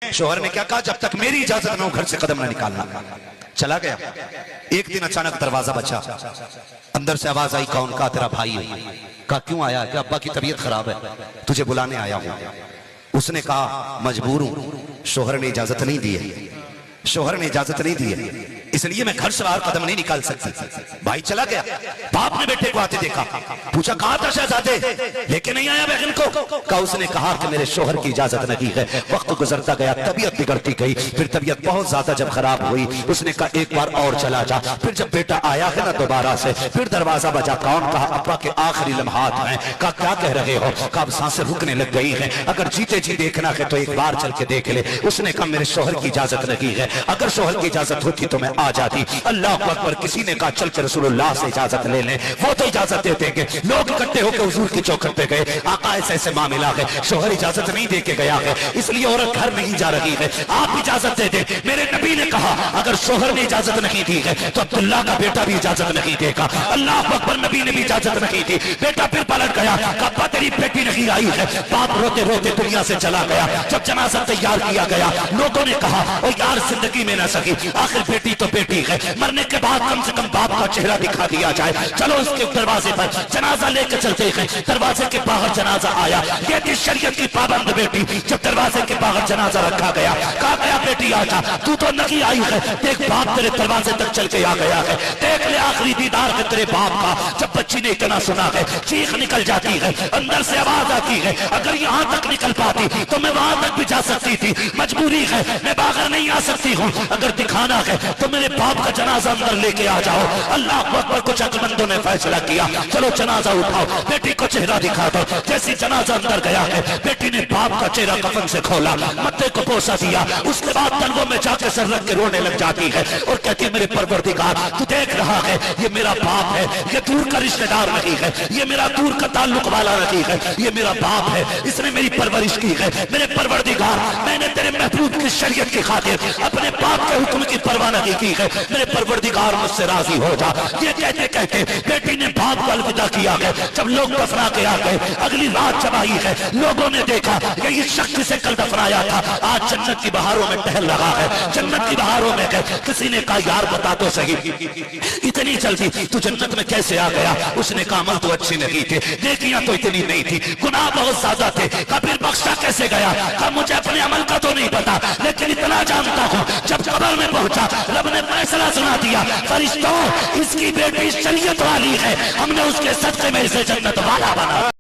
شوہر نے کیا کہا؟ جب تک میری اجازت نہ ہو گھر سے قدم نہ نکالنا۔ چلا گیا۔ ایک دن اچانک دروازہ بچا، اندر سے آواز آئی، کون؟ کہا تیرا بھائی ہے۔ کہا کیوں آیا؟ کہ ابا کی طبیعت خراب ہے، تجھے بلانے آیا ہوں۔ اس نے کہا مجبور ہوں، شوہر نے اجازت نہیں دی ہے، شوہر نے اجازت نہیں دی ہے، اس لیے میں گھر سے باہر قدم نہیں نکال سکتی۔ بھائی چلا گیا۔ باپ نے بیٹے کو آتے دیکھا، پوچھا کہاں تھا شہزادے؟ لے کے نہیں آیا بہن کو؟ کہا اس نے کہا کہ میرے شوہر کی اجازت نہیں ہے۔ وقت گزرتا گیا، طبیعت بگڑتی گئی، پھر طبیعت بہت زیادہ جب خراب ہوئی، اس نے کہا ایک بار اور چلا جا۔ پھر جب بیٹا آیا ہے نا دوبارہ سے، پھر دروازہ بجا، کون؟ کہا ابا کے آخری لمحات ہیں۔ کہا کیا کہہ رہے ہو؟ کہا اب سانسیں رکنے لگ گئی ہیں، اگر جیتے جی دیکھنا ہے تو ایک بار چل کے دیکھ لے۔ اس نے کہا میرے شوہر کی اجازت نہیں ہے، اگر شوہر کی اجازت ہوتی تو میں آ جاتی۔ اللہ اکبر۔ کسی نے کہا چل کے رسول اللہ سے اجازت لے لیں، وہ تو اجازت دے دیں گے۔ لوگ اکٹھے ہو کے حضور کی چوکھٹ پہ گئے، آقا ایسے ایسے معاملہ ہے، شوہر اجازت نہیں دے کے گیا ہے، اس لیے عورت گھر نہیں جا رہی ہے، آپ اجازت دے دیں۔ میرے نبی نے کہا اگر شوہر نے اجازت نہیں دی ہے تو عبداللہ کا بیٹا بھی اجازت نہیں دے گا۔ اللہ اکبر۔ نبی نے بھی اجازت نہیں دی۔ بیٹا پھر پلٹ گیا، کہا ابا تیری بیٹی نہیں آئی ہے۔ باپ روتے روتے دنیا سے چلا گیا۔ جب جنازہ تیار کیا گیا، لوگوں نے کہا او یار زندگی میں نہ سکی، آخر بیٹی تو بیٹی ہے، مرنے کے بعد کم سے کم باپ کا چہرہ دکھا دیا جائے، چلو اس کے دروازے پر جنازہ لے کے چلتے ہیں۔ دروازے کے باہر جنازہ آیا، یہ تھی شریعت کی پابند بیٹی۔ جب دروازے کے باہر جنازہ رکھا گیا، کہا گیا بیٹی آجا، تو نہیں آئی ہے، دیکھ باپ تیرے دروازے تک چل کے آ گیا ہے، دیکھ لے آخری دیدار ہے تیرے باپ کا۔ جب بچی نے اتنا سنا ہے، چیخ نکل جاتی ہے، اندر سے آواز آتی ہے، اگر یہاں تک نکل پاتی تو میں وہاں تک بھی جا سکتی تھی، مجبوری ہے میں باہر نہیں آ سکتی ہوں، اگر دکھانا ہے تو میرے باپ کا جنازہ اندر لے کے آ جاؤ۔ اللہ اکبر۔ کچھ عقلمندوں نے فیصلہ کیا، چلو جنازہ اٹھاؤ، بیٹی کو چہرہ دکھا دو۔ جیسی جنازہ اندر گیا ہے، بیٹی نے باپ کا چہرہ کفن سے کھولا، متھے کو بوسہ دیا، اس کے بعد تلووں میں جا کے سر رکھ کے رونے لگ جاتی ہے اور کہتی ہے میرے پروردگار تو دیکھ رہا ہے یہ میرا باپ ہے، یہ دور کا رشتہ دار نہیں ہے، یہ میرا دور کا تعلق والا نہیں ہے، یہ میرا باپ ہے، اس نے میری پرورش کی ہے۔ میرے پروردگار میں نے تیرے محبوب کی شریعت کی خاطر اپنے باپ کے حکم کی پرواہ نہیں کی ہے، میرے پروردگار مجھ سے راضی ہو جا۔ یہ کہتے کہتے بیٹی نے باپ کو الوداع کیا ہے۔ جب لوگ دفنا کے آ گئے، اگلی رات جب آئی ہے، لوگوں نے دیکھا کہ یہ شخص جسے کل دفنایا تھا آج جنت کی بہاروں میں ٹہل رہا ہے، جنت کی بہاروں میں ہے۔ کسی نے کہا یار بتا تو صحیح، اتنی جلدی تو جنت میں کیسے آ گیا؟ اس نے کہا عمل تو اچھی نہیں تھے، نیکیاں تو اتنی نہیں تھی، گناہ بہت زیادہ تھے۔ کہا پھر بخشا کیسے گیا؟ کہا مجھے اپنے عمل کا تو نہیں پتا، لیکن اتنا جانتا ہوں جب قبر میں پہنچا رب نے فیصلہ سنا دیا، فرشتوں اس کی بیٹی شریعت والی ہے، ہم نے اس کے صدقے میں اسے جنت والا بنا۔